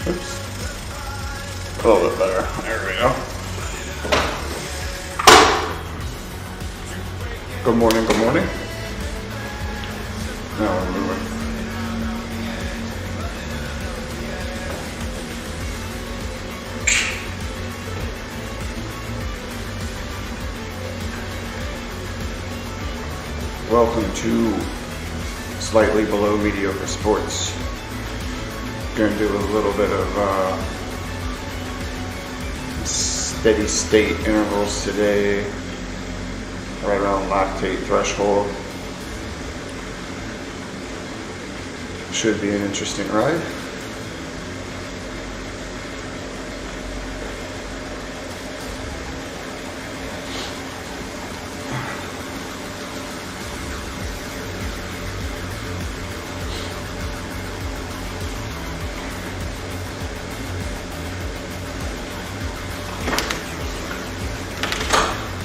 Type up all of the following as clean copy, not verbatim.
Oops. A little bit better. There we go. Good morning, good morning. Now we're moving. Welcome to Slightly Below Mediocre Sports. Gonna do a little bit of steady state intervals today, right around lactate threshold. Should be an interesting ride.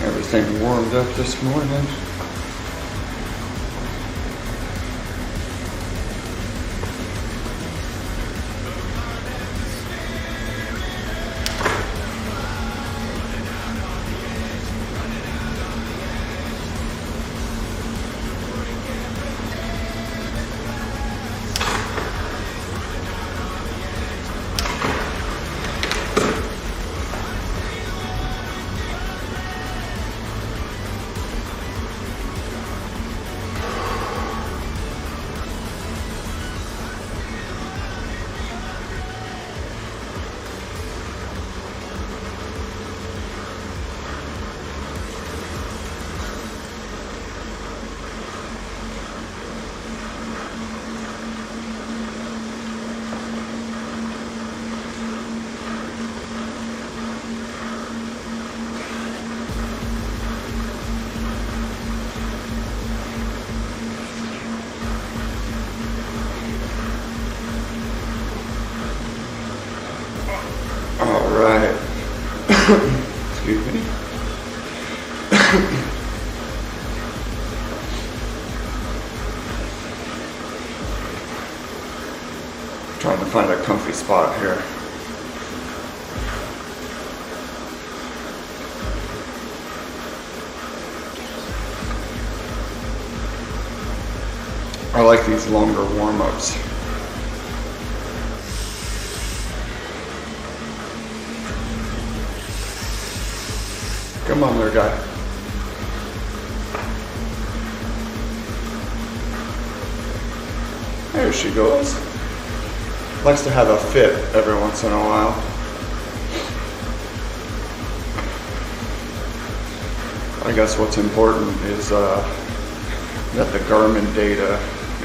Everything warmed up this morning. Alright. Excuse me. Trying to find a comfy spot here. I like these longer warm-ups. Come on there, guy. There she goes. Likes to have a fit every once in a while. I guess what's important is that the Garmin data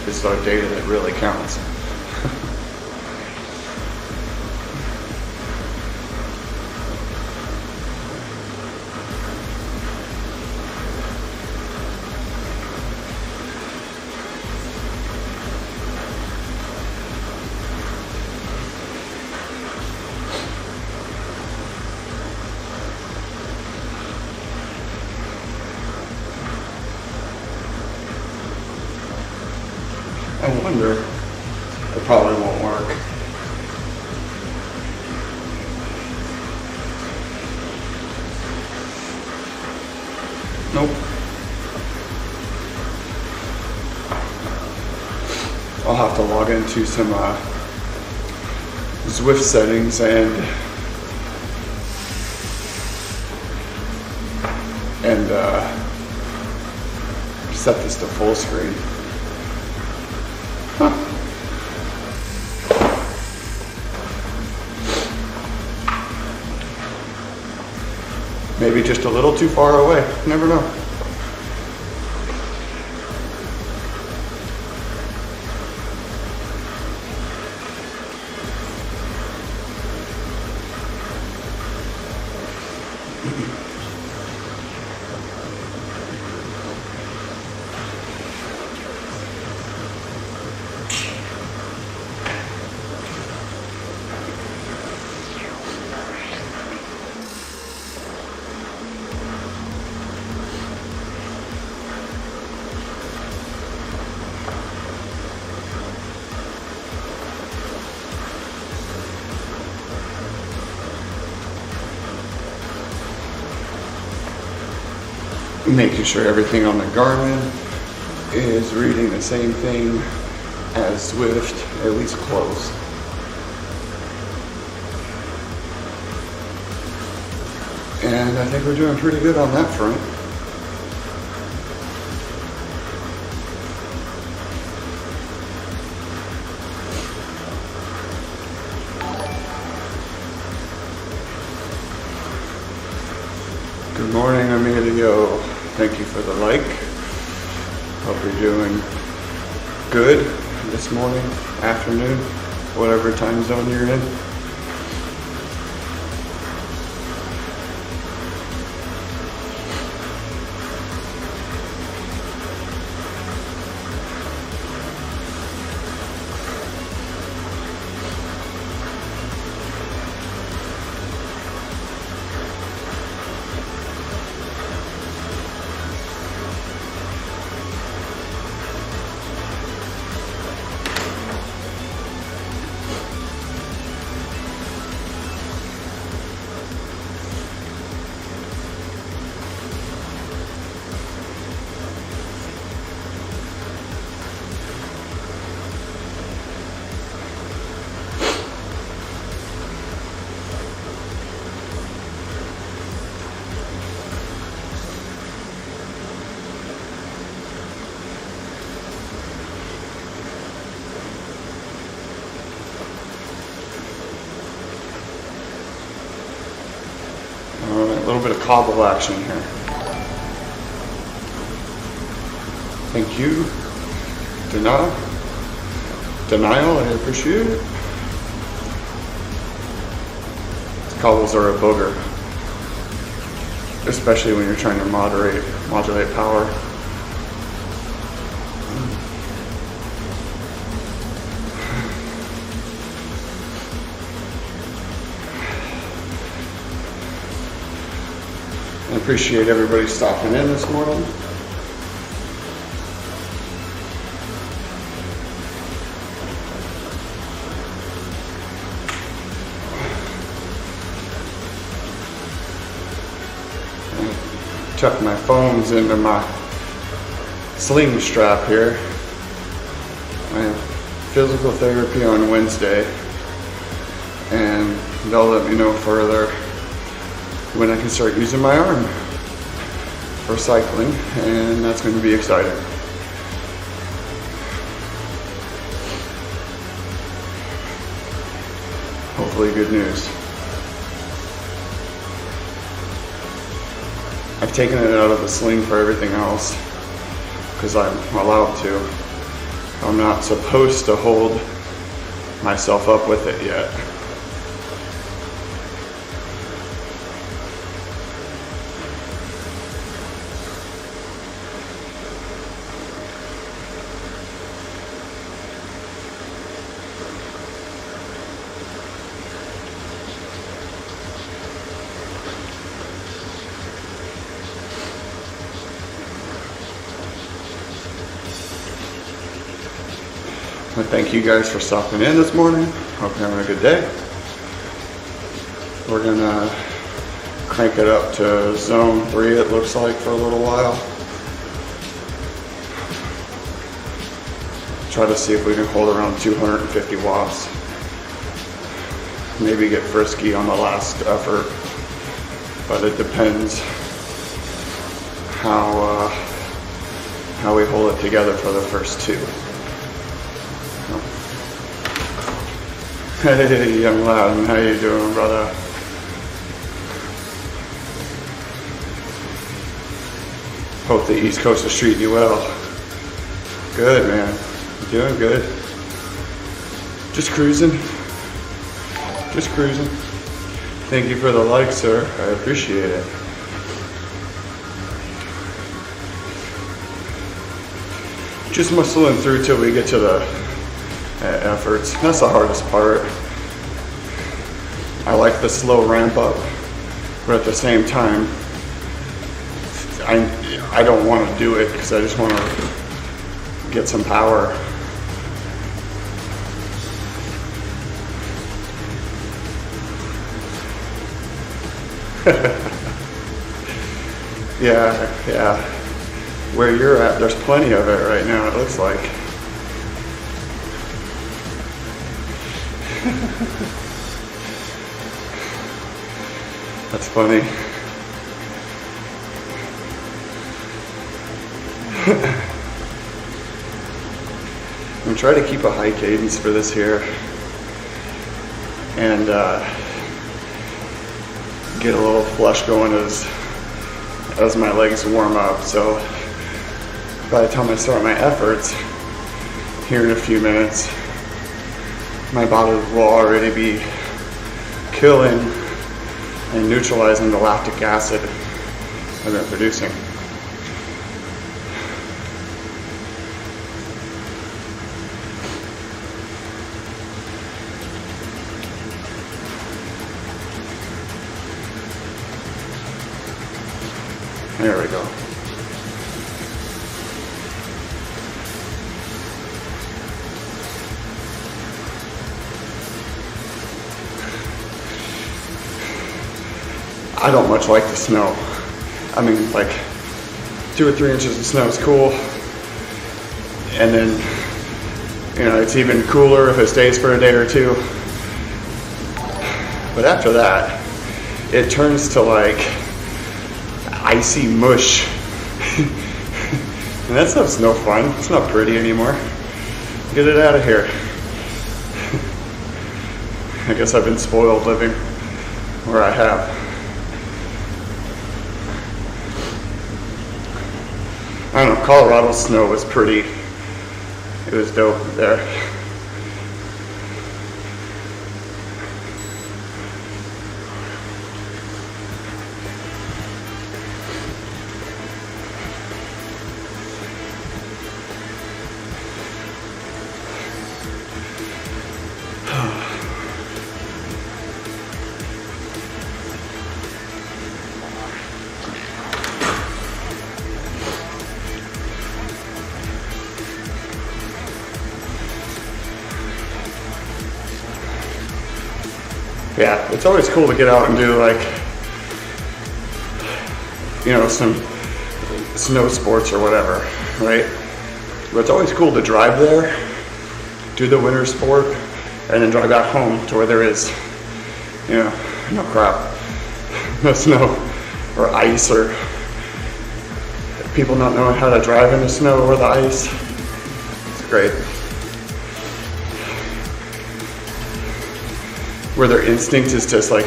is the data that really counts. I wonder, it probably won't work. Nope. I'll have to log into some Zwift settings and set this to full screen. Huh. Maybe just a little too far away. Never know. making sure everything on the Garmin is reading the same thing as Zwift, at least close. And I think we're doing pretty good on that front. Good morning, Emilio. Thank you for the like. Hope you're doing good this morning, afternoon, whatever time zone you're in. A little bit of cobble action here. Thank you. Denial, I appreciate it. Cobbles are a booger, especially when you're trying to modulate power. I appreciate everybody stopping in this morning. Tuck my phones into my sling strap here. I have physical therapy on Wednesday, and they'll let me know further when I can start using my arm for cycling, and that's going to be exciting. Hopefully good news. I've taken it out of the sling for everything else because I'm allowed to. I'm not supposed to hold myself up with it yet. I thank you guys for stopping in this morning. Hope you're having a good day. We're gonna crank it up to zone 3, it looks like, for a little while. Try to see if we can hold around 250 watts. Maybe get frisky on the last effort, but it depends how we hold it together for the first 2. Hey, young Loudon, how you doing, brother? Hope the East Coast is treating you well. Good, man. Doing good. Just cruising. Just cruising. Thank you for the like, sir. I appreciate it. Just muscling through till we get to the efforts. That's the hardest part. I like the slow ramp up, but at the same time, I don't want to do it because I just want to get some power. Yeah. Where you're at, there's plenty of it right now, it looks like. That's funny. I'm trying to keep a high cadence for this here and get a little flush going as my legs warm up. So by the time I start my efforts here in a few minutes, my body will already be killing and neutralizing the lactic acid I've been producing. There we go. I don't much like the snow. I mean, like 2 or 3 inches of snow is cool. And then, you know, it's even cooler if it stays for a day or two. But after that, it turns to like icy mush. And that stuff's no fun. It's not pretty anymore. Get it out of here. I guess I've been spoiled living where I have. I don't know, Colorado snow was pretty, it was dope there. Yeah, it's always cool to get out and do like, you know, some snow sports or whatever, right? But it's always cool to drive there, do the winter sport, and then drive back home to where there is, you know, no crap, no snow or ice or people not knowing how to drive in the snow or the ice. It's great. Where their instinct is just like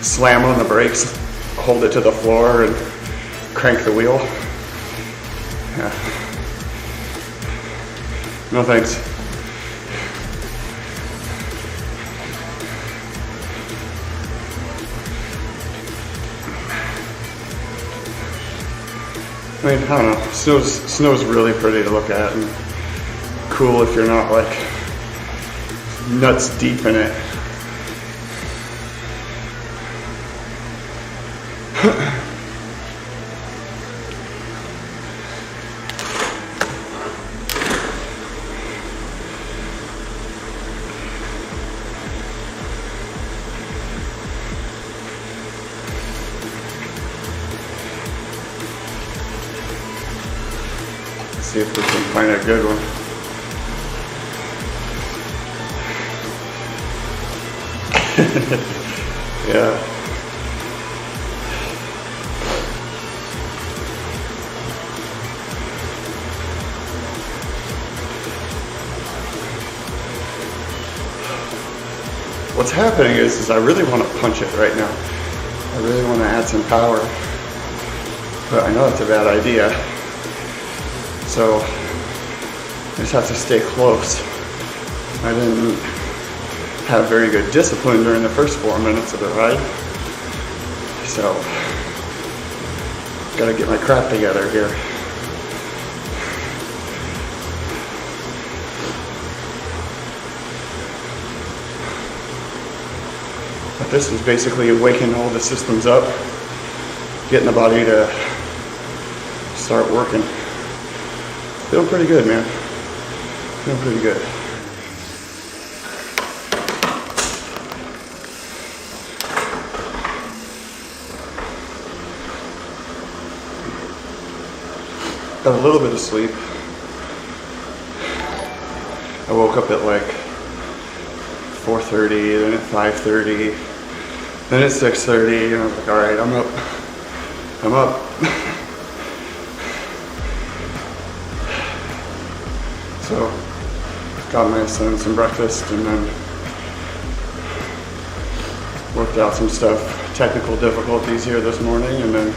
slam on the brakes, hold it to the floor and crank the wheel. Yeah. No thanks. I mean, I don't know, snow's really pretty to look at and cool if you're not like nuts deep in it. See if we can find a good one. Yeah. What's happening is I really want to punch it right now. I really want to add some power, but I know it's a bad idea. So I just have to stay close. I didn't have very good discipline during the first 4 minutes of the ride. So gotta get my crap together here. But this is basically waking all the systems up, getting the body to start working. Feeling pretty good, man. Feeling pretty good. got a little bit of sleep. I woke up at like 4:30, then at 5:30, then at 6:30, and I was like, all right, I'm up. So, got my son some breakfast and then worked out some stuff, technical difficulties here this morning, and then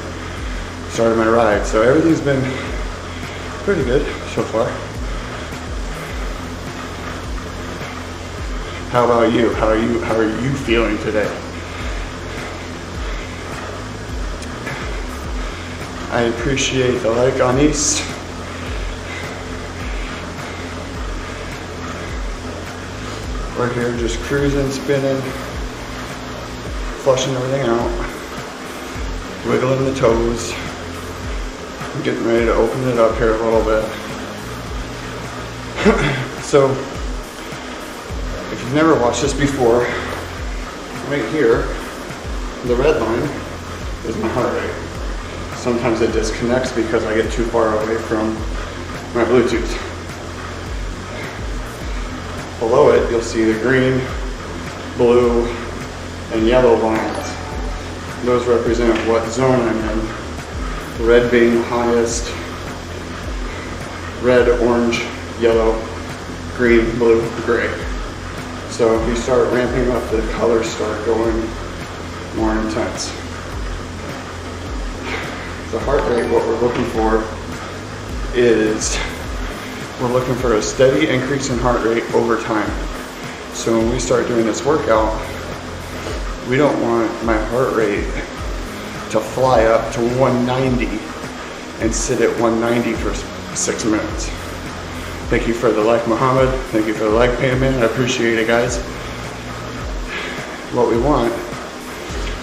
started my ride. So everything's been pretty good so far. How about you? How are you feeling today? I appreciate the like on these. We're here just cruising, spinning, flushing everything out, wiggling the toes. I'm getting ready to open it up here a little bit. So, if you've never watched this before, right here, the red line is my heart rate. Sometimes it disconnects because I get too far away from my Bluetooth. Below it, you'll see the green, blue, and yellow lines. Those represent what zone I'm in. Red being the highest, red, orange, yellow, green, blue, gray. So if you start ramping up, the colors start going more intense. The heart rate, what we're looking for is, we're looking for a steady increase in heart rate over time. So when we start doing this workout, we don't want my heart rate to fly up to 190 and sit at 190 for 6 minutes. Thank you for the like, Muhammad. Thank you for the like, Payment. I appreciate it, guys. What we want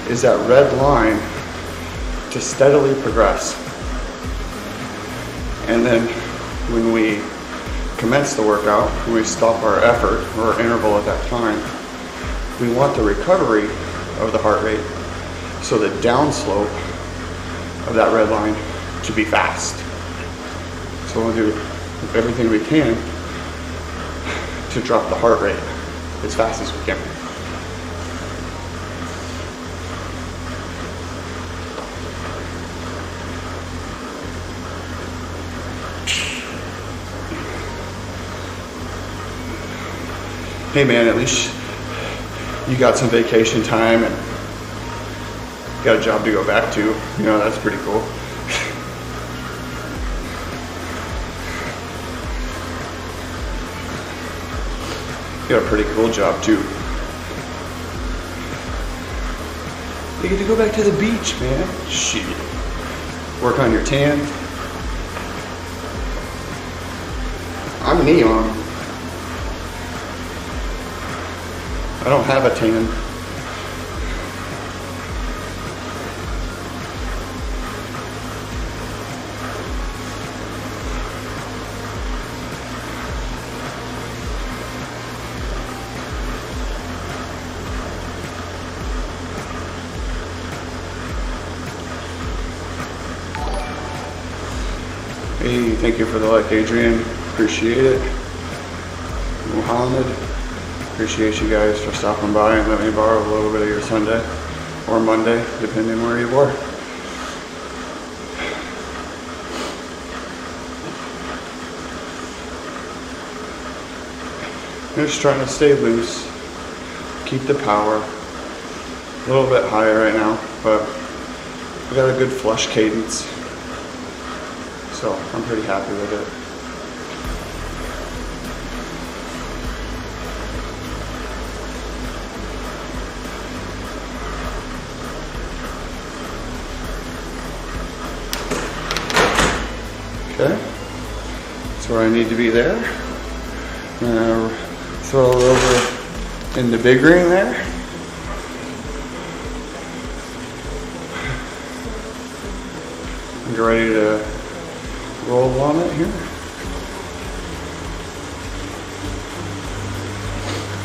is that red line to steadily progress. And then when we commence the workout, when we stop our effort or our interval at that time, we want the recovery of the heart rate, so the downslope of that red line to be fast. So we'll do everything we can to drop the heart rate as fast as we can. Hey man, at least you got some vacation time and got a job to go back to. You know, that's pretty cool. You got a pretty cool job too. You get to go back to the beach, man. Shit. Work on your tan. I'm neon. I don't have a tan. Hey, thank you for the like, Adrian. Appreciate it. Muhammad. Appreciate you guys for stopping by and letting me borrow a little bit of your Sunday or Monday, depending where you were. I'm just trying to stay loose, keep the power a little bit higher right now, but we got a good flush cadence, so I'm pretty happy with it. Okay, that's where I need to be there. Now throw it over in the big ring there. Get ready to roll on it here.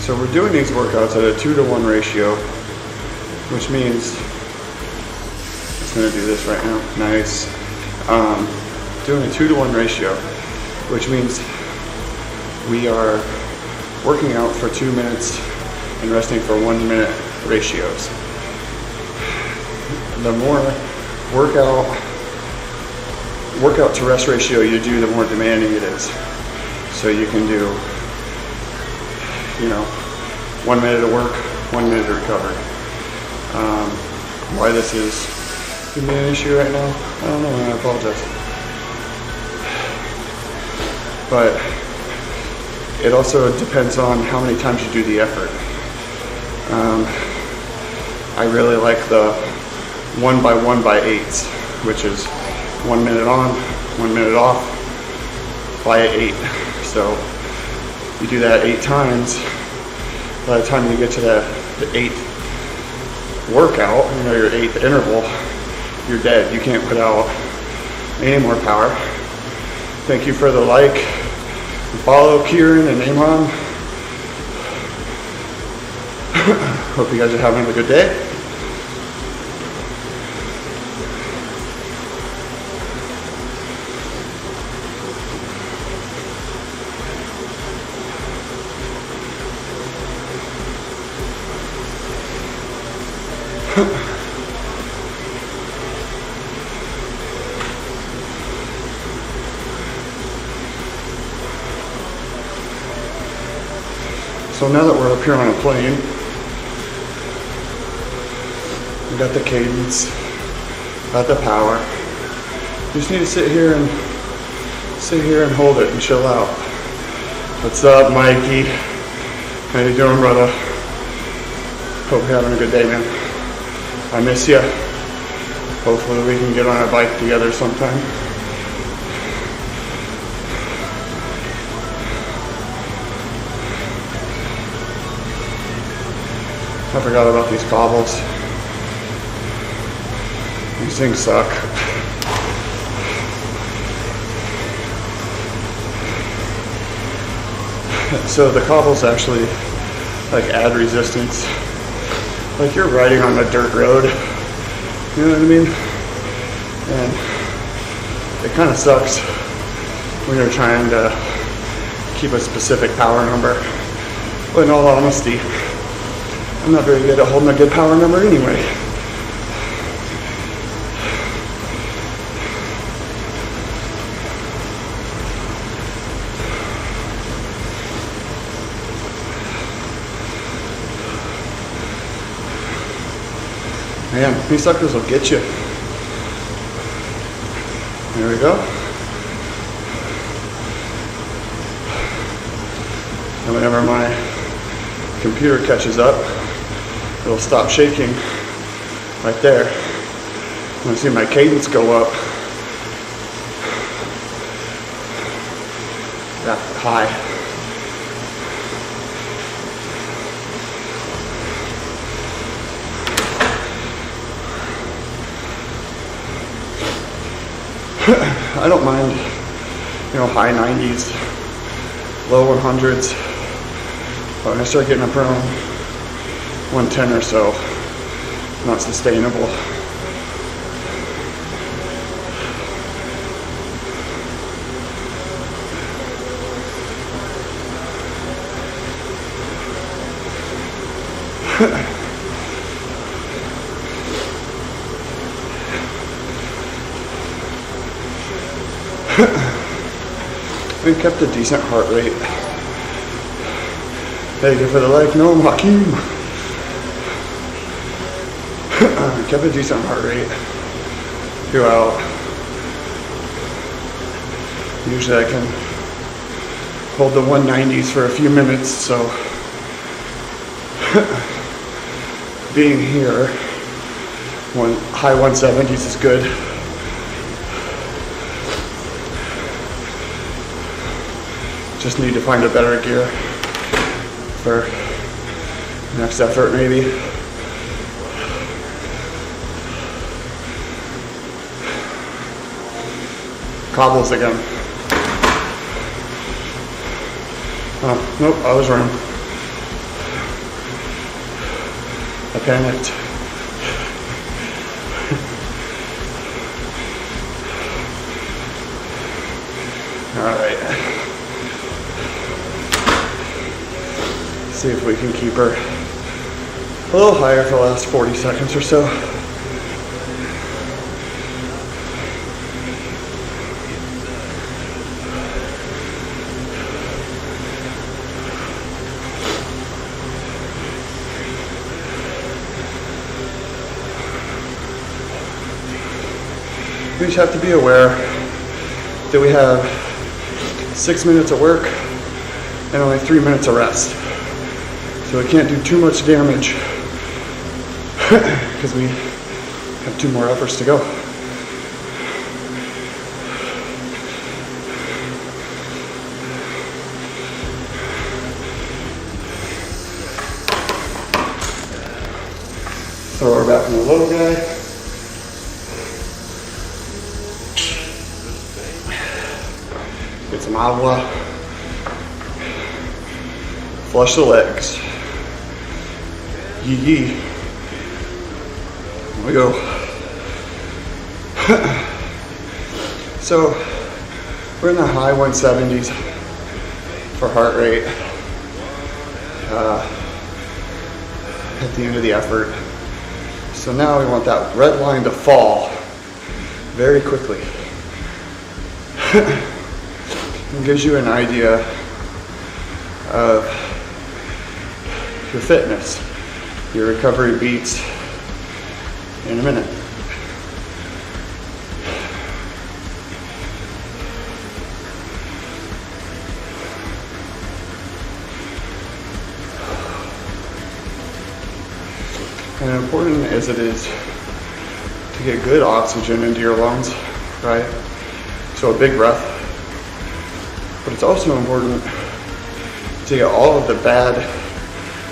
So we're doing these workouts at a 2-to-1 ratio, which means, it's gonna do this right now, nice. doing a 2-to-1 ratio, which means we are working out for 2 minutes and resting for 1 minute ratios. The more workout to rest ratio you do, the more demanding it is. So you can do, 1 minute of work, 1 minute of recovery. Why this is giving me an issue right now, I don't know, and I apologize. But it also depends on how many times you do the effort. I really like the 1 by 1 by 8s, which is 1 minute on, 1 minute off by 8. So you do that 8 times. By the time you get to the 8th workout, your 8th interval, you're dead. You can't put out any more power. Thank you for the like. Follow Kieran and Amon. Hope you guys are having a good day. So now that we're up here on a plane, we got the cadence, got the power. You just need to sit here and hold it and chill out. What's up, Mikey? How you doing, brother? Hope you're having a good day, man. I miss you. Hopefully we can get on a bike together sometime. I forgot about these cobbles. These things suck. So the cobbles actually add resistance. Like you're riding on a dirt road. You know what I mean? And it kind of sucks when you're trying to keep a specific power number. But in all honesty, I'm not very good at holding a good power number anyway. Man, these suckers will get you. There we go. And whenever my computer catches up, it'll stop shaking right there. When I see my cadence go up, that high. I don't mind, high 90s, low 100s, but when I start getting up around 110 or so, not sustainable. We kept a decent heart rate. Thank you for the like. No, Hakeem. Kept a decent heart rate throughout. Usually I can hold the 190s for a few minutes, so being here, high 170s is good. Just need to find a better gear for next effort, maybe. Cobbles again. Oh, nope, I was wrong. I panicked. Alright. See if we can keep her a little higher for the last 40 seconds or so. We just have to be aware that we have 6 minutes of work and only 3 minutes of rest. So we can't do too much damage because we have 2 more efforts to go. Throw her back in the low guy. Get some agua. Flush the legs. Yee yee. Here we go. So we're in the high 170s for heart rate at the end of the effort. So now we want that red line to fall very quickly. It gives you an idea of your fitness. Your recovery beats in a minute. And important as it is to get good oxygen into your lungs, right? So a big breath. But it's also important to get all of the bad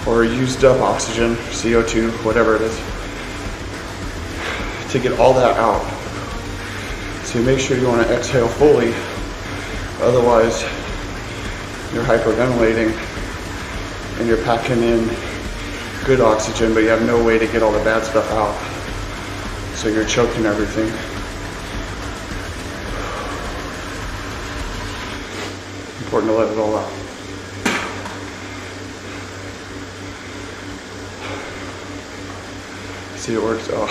or used up oxygen, CO2, whatever it is, to get all that out. So you make sure you want to exhale fully, otherwise you're hyperventilating and you're packing in good oxygen, but you have no way to get all the bad stuff out. So you're choking everything. Important to let it all out. See, it works. Oh,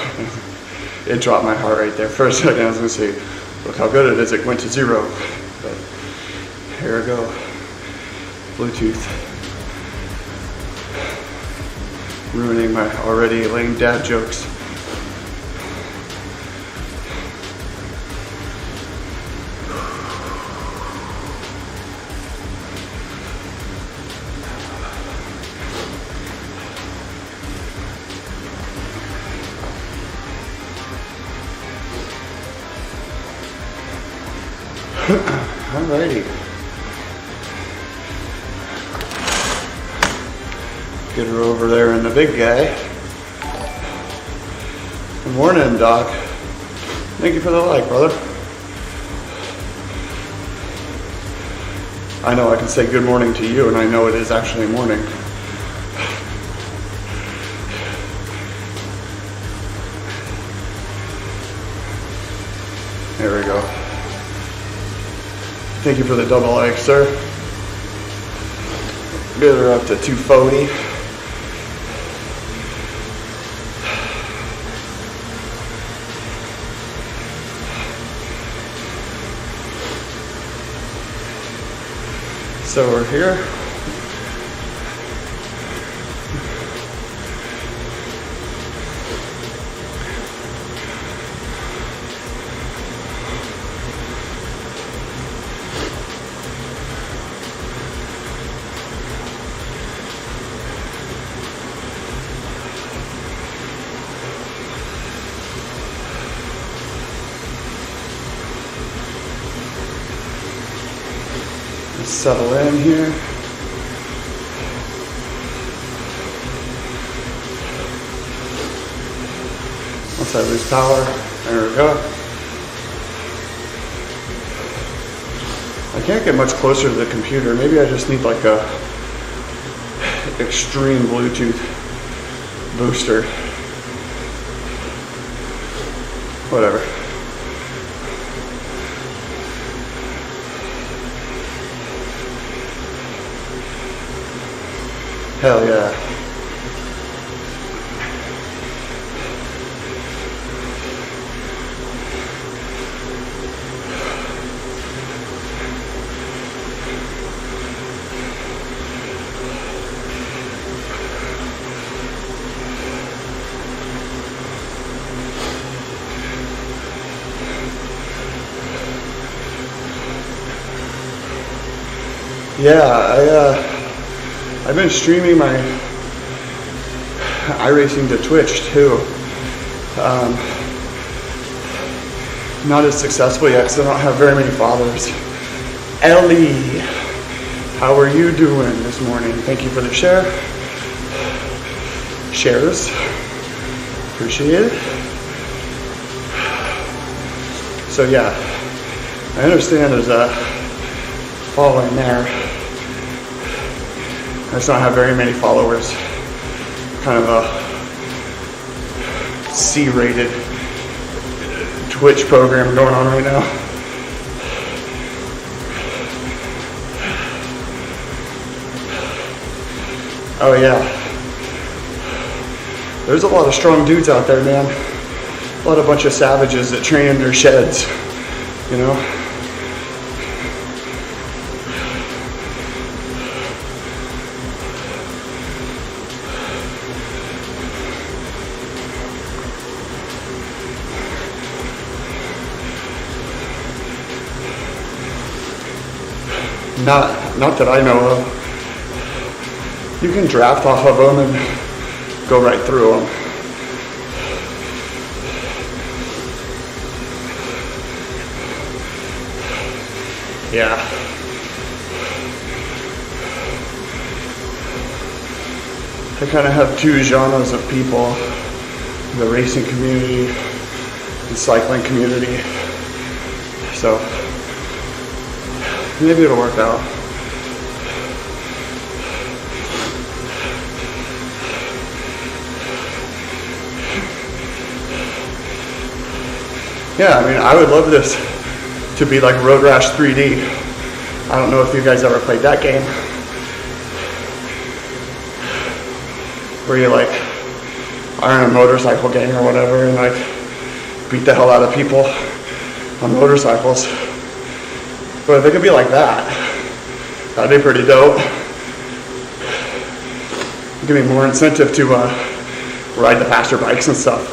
it dropped my heart rate there for a second. I was gonna say, look how good it is. It went to 0. But here we go. Bluetooth. Ruining my already lame dad jokes. Alrighty. Get her over there in the big guy. Good morning, Doc. Thank you for the like, brother. I know I can say good morning to you, and I know it is actually morning. There we go. Thank you for the double like, sir. Get her up to 240. So we're here. Settle in here. Once I lose power, there we go. I can't get much closer to the computer. Maybe I just need like a extreme Bluetooth booster. Whatever. Hell yeah. Yeah, I've been streaming my iRacing to Twitch too. Not as successful yet because I don't have very many followers. Ellie, how are you doing this morning? Thank you for the shares. Appreciate it. So yeah, I understand there's a following there. I just don't have very many followers. Kind of a C-rated Twitch program going on right now. Oh yeah. There's a lot of strong dudes out there, man. A bunch of savages that train in their sheds, you know? Not that I know of. You can draft off of them and go right through them. Yeah. I kind of have two genres of people: the racing community, the cycling community. So maybe it'll work out. Yeah, I mean, I would love this to be like Road Rash 3D. I don't know if you guys ever played that game, where you like are in a motorcycle gang or whatever and like beat the hell out of people on motorcycles. But if it could be like that, that'd be pretty dope. Give me more incentive to ride the faster bikes and stuff.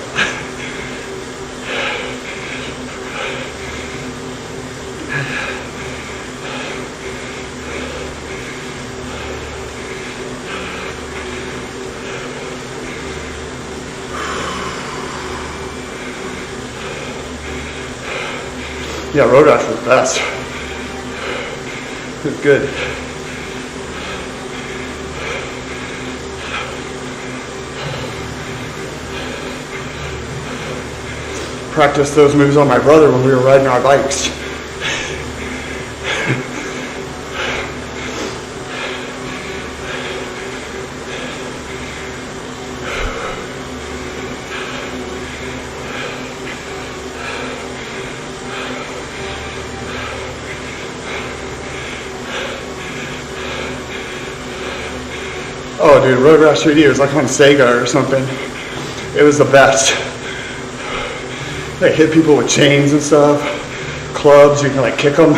Yeah, Road Rash was the best. It was good. Practiced those moves on my brother when we were riding our bikes. Oh dude, Road Rash 3D was like on Sega or something. It was the best. They hit people with chains and stuff, clubs, you can like kick them,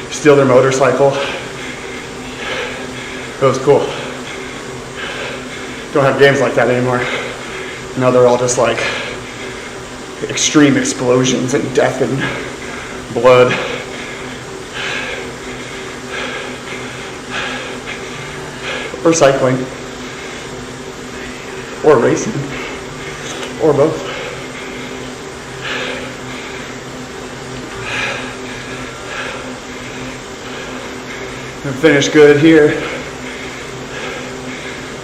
steal their motorcycle. It was cool. Don't have games like that anymore. Now they're all just like extreme explosions and death and blood. Or cycling, or racing, or both. And finish good here.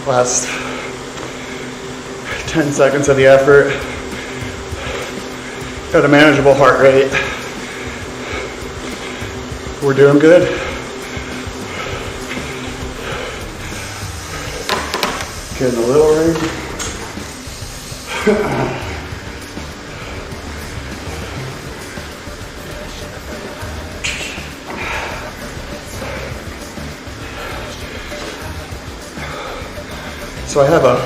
Last 10 seconds of the effort. Got a manageable heart rate. We're doing good. Getting a little rain. So I have a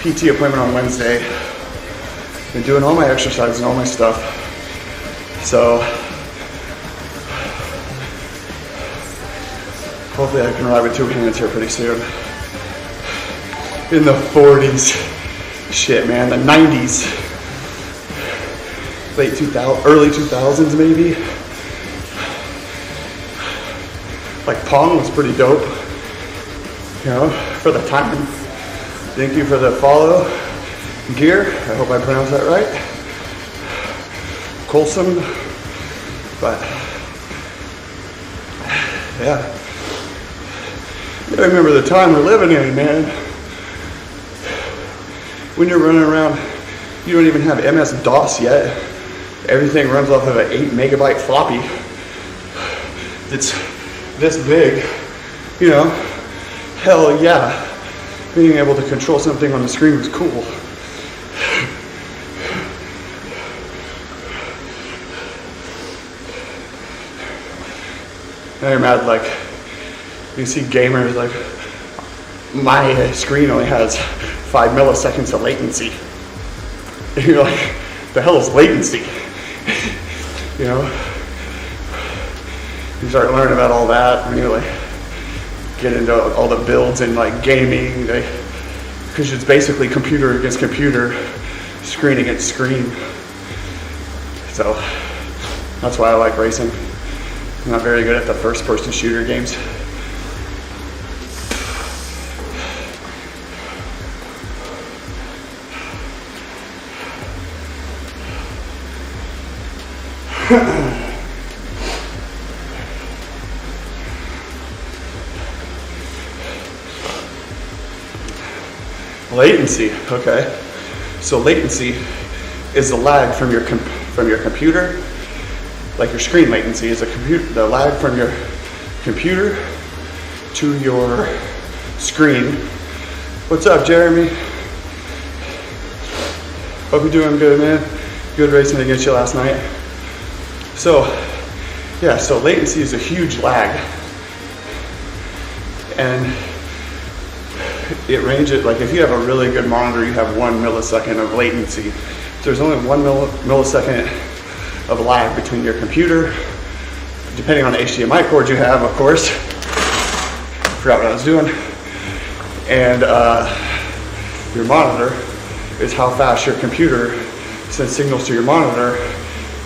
PT appointment on Wednesday. Been doing all my exercises and all my stuff. So hopefully I can ride with two hands here pretty soon. In the 40s. Shit, man, the 90s. Late 2000, early 2000s maybe. Like Pong was pretty dope, you know, for the time. Thank you for the follow, Gear. I hope I pronounced that right. Colson, but yeah. You gotta remember the time we're living in, man. When you're running around, you don't even have MS-DOS yet. Everything runs off of an 8 megabyte floppy. It's this big, you know. Hell yeah. Being able to control something on the screen was cool. And I'm mad, like, you see gamers, like, my screen only has 5 milliseconds of latency. And you're like, the hell is latency? You know? You start learning about all that, and you like get into all the builds in like gaming, because it's basically computer against computer, screen against screen. So that's why I like racing. I'm not very good at the first-person shooter games. Latency, okay. So latency is the lag from your computer, like your screen latency is the lag from your computer to your screen. What's up, Jeremy? Hope you're doing good, man. Good racing against you last night. So, yeah, so latency is a huge lag. And it ranges, like if you have a really good monitor, you have 1 millisecond of latency. There's only 1 millisecond of lag between your computer, depending on the HDMI cord you have, of course. Forgot what I was doing. And your monitor is how fast your computer sends signals to your monitor,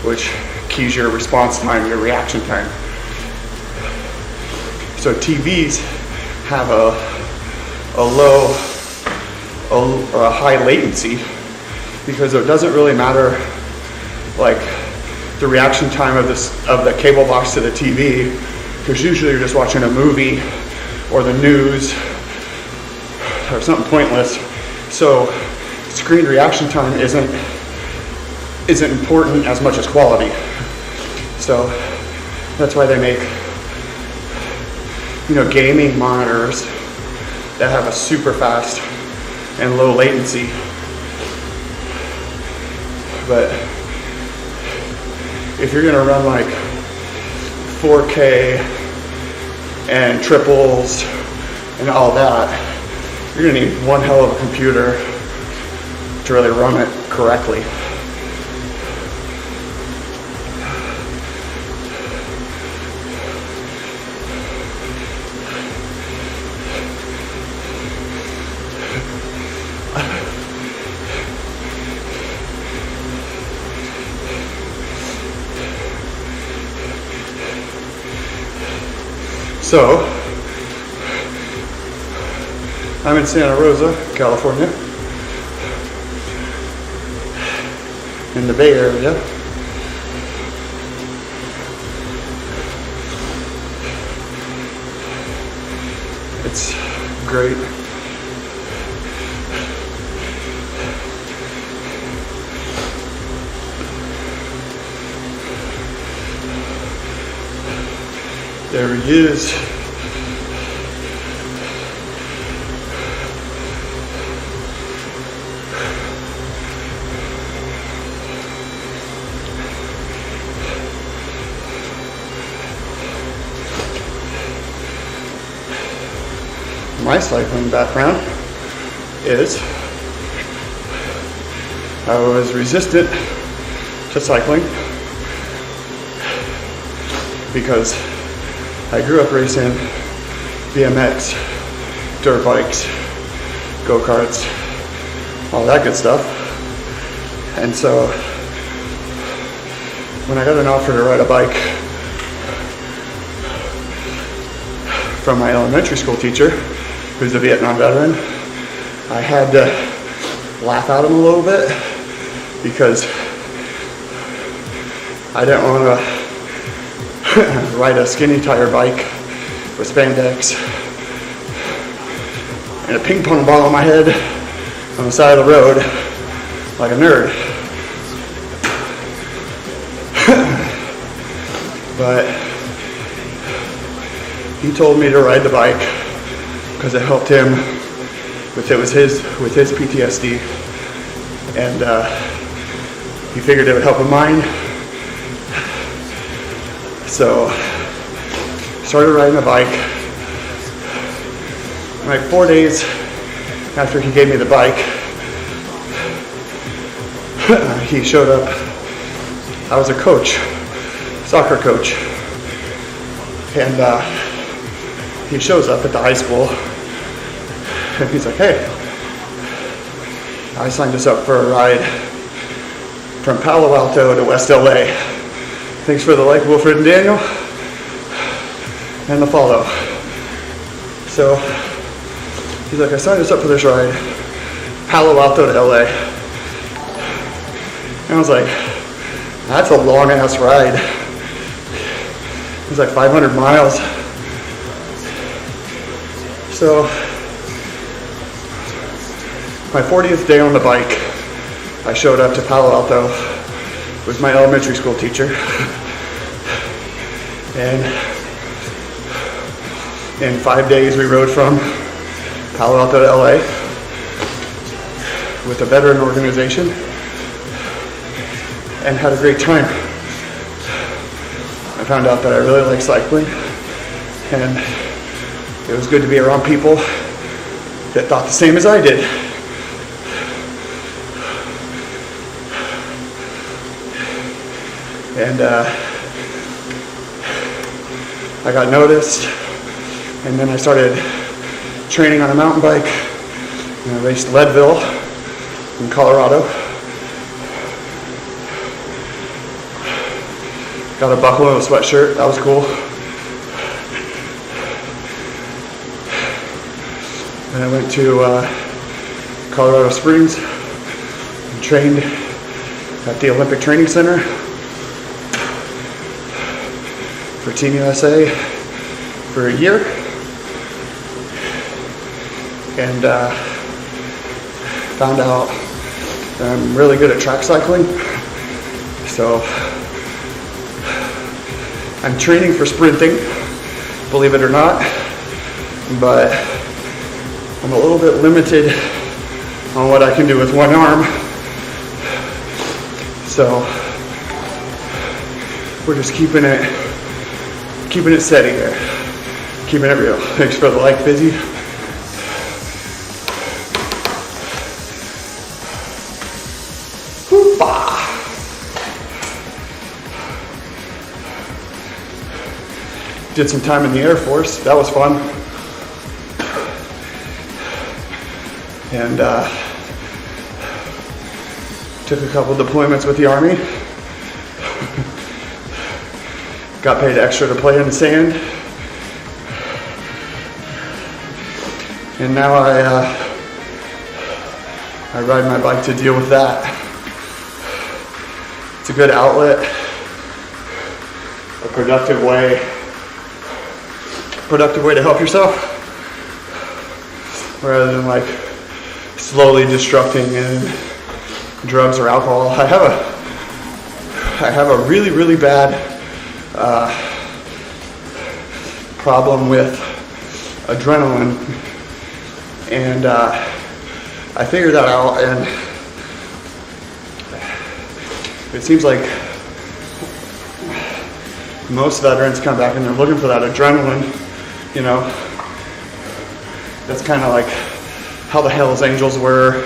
which keys your response time, your reaction time. So TVs have a low or a high latency because it doesn't really matter like the reaction time of the cable box to the TV, because usually you're just watching a movie or the news or something pointless. So screen reaction time isn't important as much as quality. So that's why they make, you know, gaming monitors that have a super fast and low latency. But if you're gonna run like 4K and triples and all that, you're gonna need one hell of a computer to really run it correctly. So, I'm in Santa Rosa, California, in the Bay Area. It's great. There he is. my cycling background is I was resistant to cycling because I grew up racing BMX, dirt bikes, go-karts, all that good stuff. And so when I got an offer to ride a bike from my elementary school teacher, who's a Vietnam veteran, I had to laugh at him a little bit because I didn't want to ride a skinny tire bike with spandex and a ping pong ball on my head on the side of the road like a nerd. But he told me to ride the bike because it helped him with his PTSD, and he figured it would help with mine. So started riding a bike. Like 4 days after he gave me the bike, he showed up. I was a coach, soccer coach, and he shows up at the high school and he's like, "Hey, I signed us up for a ride from Palo Alto to West LA. Thanks for the like, Wilfred and Daniel, and the follow." So he's like, "I signed us up for this ride, Palo Alto to LA." And I was like, "That's a long ass ride." It was like 500 miles. So my 40th day on the bike, I showed up to Palo Alto with my elementary school teacher. And in 5 days we rode from Palo Alto to LA with a veteran organization and had a great time. I found out that I really like cycling, and it was good to be around people that thought the same as I did. And I got noticed, and then I started training on a mountain bike, and I raced Leadville in Colorado. Got a buckle and a sweatshirt, that was cool. And I went to Colorado Springs and trained at the Olympic Training Center for Team USA for a year. And found out that I'm really good at track cycling. So I'm training for sprinting, believe it or not, but I'm a little bit limited on what I can do with one arm. So we're just keeping it steady here, keeping it real. Thanks for the like, Busy. Did some time in the Air Force. That was fun. And took a couple deployments with the Army. Got paid extra to play in the sand. And now I ride my bike to deal with that. It's a good outlet, a productive way to help yourself, rather than like slowly destructing in drugs or alcohol. I have a really, really bad problem with adrenaline, and I figured that out, and it seems like most veterans come back and they're looking for that adrenaline, you know. That's kind of like how the Hells Angels were.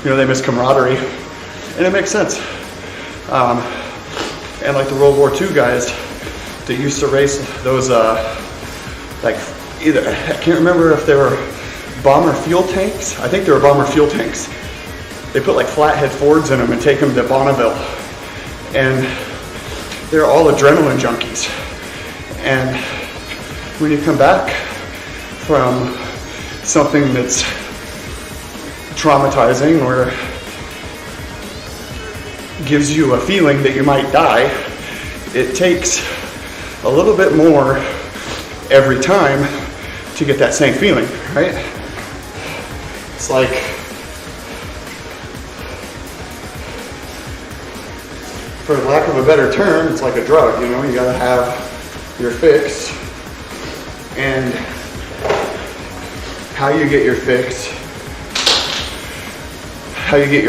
You know, they miss camaraderie, and it makes sense. And like the World War II guys that used to race those, like either, I can't remember if they were bomber fuel tanks. I think they were bomber fuel tanks. They put like flathead Fords in them and take them to Bonneville. And they're all adrenaline junkies. And when you come back from something that's traumatizing or gives you a feeling that you might die, it takes a little bit more every time to get that same feeling, right? It's like, for lack of a better term, it's like a drug, you know? You gotta have your fix, and how you get your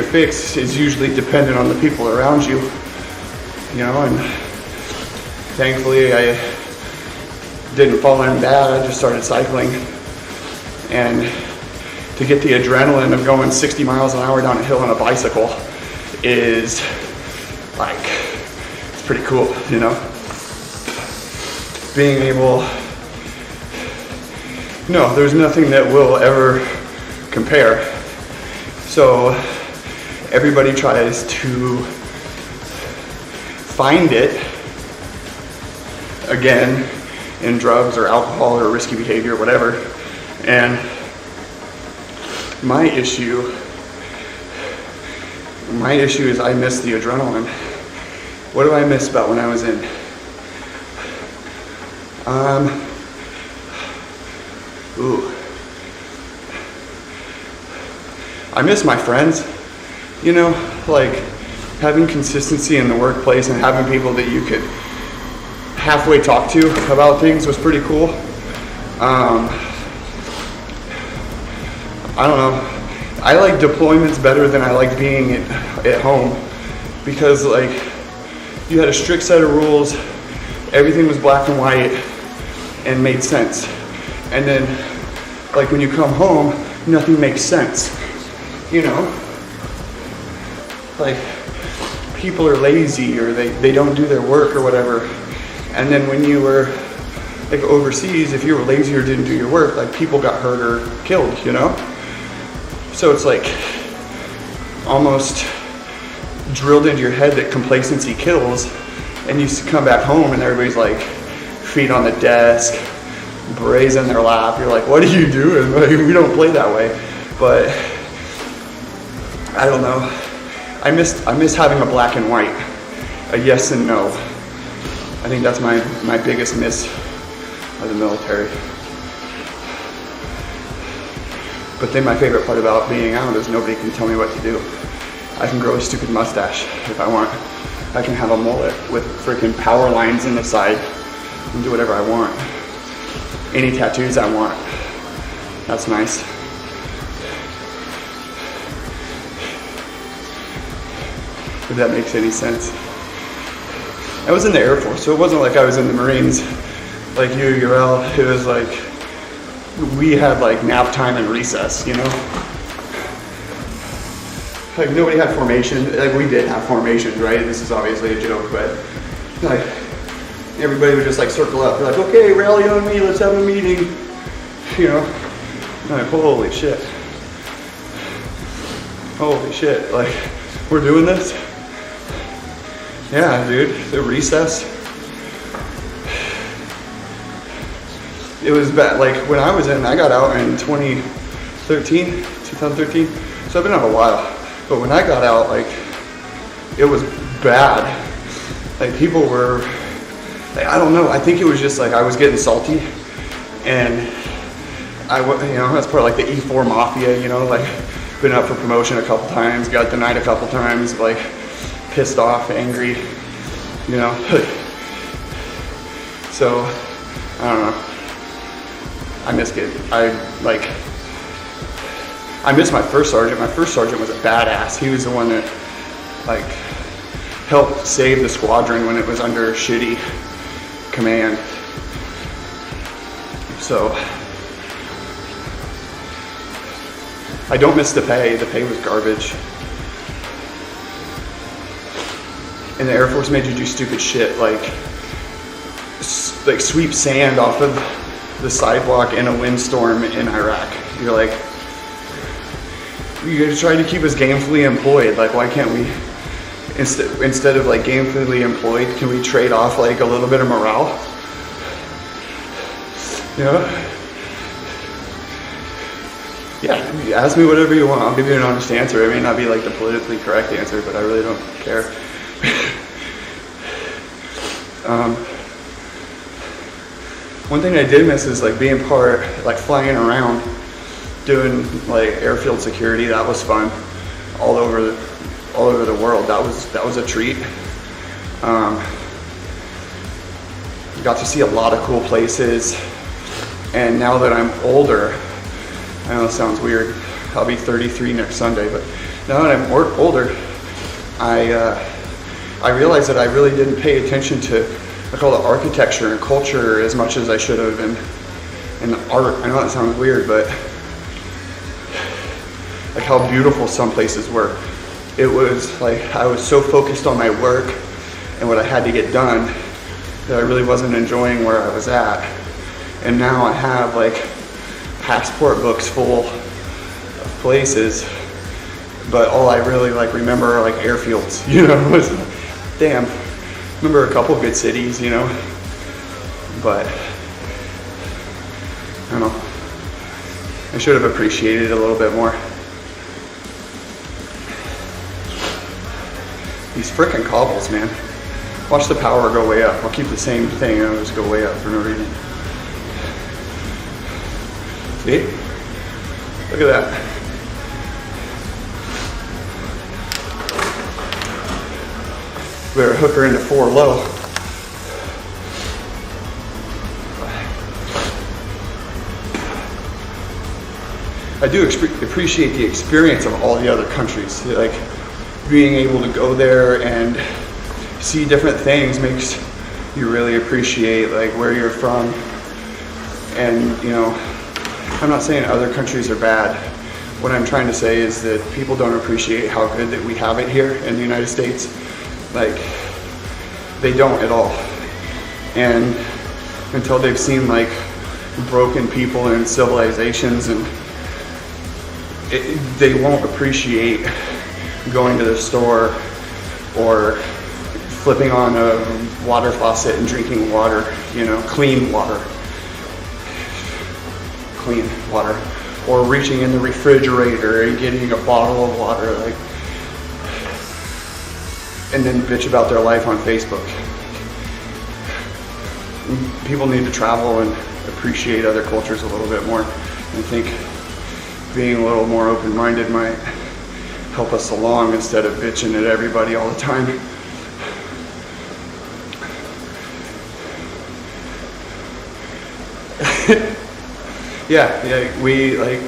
fix is usually dependent on the people around you, you know, and thankfully I didn't fall in bad. I just started cycling, and to get the adrenaline of going 60 miles an hour down a hill on a bicycle is like, it's pretty cool, you know? Being able, no, there's nothing that will ever compare. So everybody tries to find it again in drugs or alcohol or risky behavior or whatever. And my issue is I miss the adrenaline. What do I miss about when I was in? I miss my friends, you know, like having consistency in the workplace and having people that you could halfway talk to about things was pretty cool. I don't know. I like deployments better than I like being at home, because like you had a strict set of rules, everything was black and white and made sense. And then like when you come home, nothing makes sense, you know? Like people are lazy or they don't do their work or whatever. And then when you were like overseas, if you were lazy or didn't do your work, like people got hurt or killed, you know? So it's like almost drilled into your head that complacency kills, and you come back home and everybody's like feet on the desk, berets in their lap. You're like, what are you doing? Like, we don't play that way. But I don't know. I miss having a black and white, a yes and no. I think that's my biggest miss of the military. But then my favorite part about being out is nobody can tell me what to do. I can grow a stupid mustache if I want. I can have a mullet with freaking power lines in the side and do whatever I want. Any tattoos I want. That's nice. If that makes any sense. I was in the Air Force, so it wasn't like I was in the Marines like you, Urel. It was like we had like nap time and recess, you know? Like nobody had formation. Like we did have formations, right? This is obviously a joke, but like everybody would just like circle up. They're like, okay, rally on me, let's have a meeting. You know? I'm like, holy shit. Holy shit, like we're doing this? Yeah, dude, the recess. It was bad. Like when I got out in 2013, so I've been out a while. But when I got out, like, it was bad. Like people were, like, I don't know. I think it was just like I was getting salty, and that's part of like the E4 mafia. You know, like been up for promotion a couple times, got denied a couple times, like pissed off, angry. You know, so I don't know. I miss it. I miss my first sergeant. My first sergeant was a badass. He was the one that like helped save the squadron when it was under shitty command. So I don't miss the pay. The pay was garbage. And the Air Force made you do stupid shit like sweep sand off of the sidewalk in a windstorm in Iraq. You're like, you're trying to keep us gainfully employed. Like, why can't we, instead of like gainfully employed, can we trade off like a little bit of morale? You know? Yeah, ask me whatever you want. I'll give you an honest answer. It may not be like the politically correct answer, but I really don't care. One thing I did miss is like being part, like flying around, doing like airfield security. That was fun, all over the world. That was a treat. Got to see a lot of cool places, and now that I'm older, I know it sounds weird. I'll be 33 next Sunday, but now that I'm older, I realize that I really didn't pay attention to, I call it architecture and culture as much as I should have, and art. I know that sounds weird, but like how beautiful some places were. It was like I was so focused on my work and what I had to get done that I really wasn't enjoying where I was at. And now I have like passport books full of places, but all I really like remember are like airfields, you know. Damn, remember a couple good cities, you know, but I don't know, I should have appreciated it a little bit more. These frickin' cobbles, man. Watch the power go way up. I'll keep the same thing and I'll just go way up for no reason. See? Look at that. Better hook her into 4 low. I do appreciate the experience of all the other countries. Like being able to go there and see different things makes you really appreciate like where you're from. And you know, I'm not saying other countries are bad. What I'm trying to say is that people don't appreciate how good that we have it here in the United States. Like, they don't at all. And until they've seen like broken people and civilizations, and they won't appreciate going to the store or flipping on a water faucet and drinking water, you know, clean water, or reaching in the refrigerator and getting a bottle of water, like, and then bitch about their life on Facebook. People need to travel and appreciate other cultures a little bit more. I think being a little more open-minded might help us along instead of bitching at everybody all the time. Yeah, we like,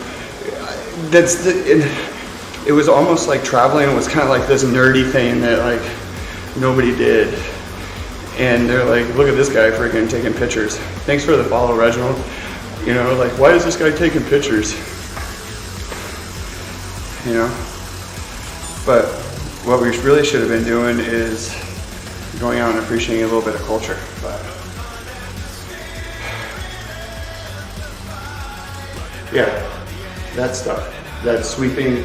that's it was almost like traveling was kind of like this nerdy thing that like nobody did. And they're like, look at this guy freaking taking pictures. Thanks for the follow, Reginald. You know, like, why is this guy taking pictures? You know? But what we really should have been doing is going out and appreciating a little bit of culture. But yeah, that stuff. That sweeping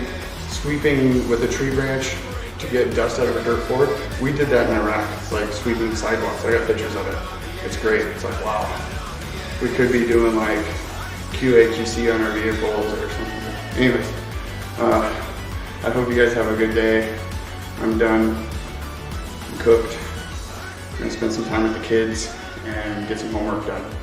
with a tree branch to get dust out of a dirt floor. We did that in Iraq. It's like sweeping sidewalks. I got pictures of it. It's great. It's like, wow. We could be doing like QA/QC on our vehicles or something. Anyways, I hope you guys have a good day. I'm done. I'm cooked. I'm gonna spend some time with the kids and get some homework done.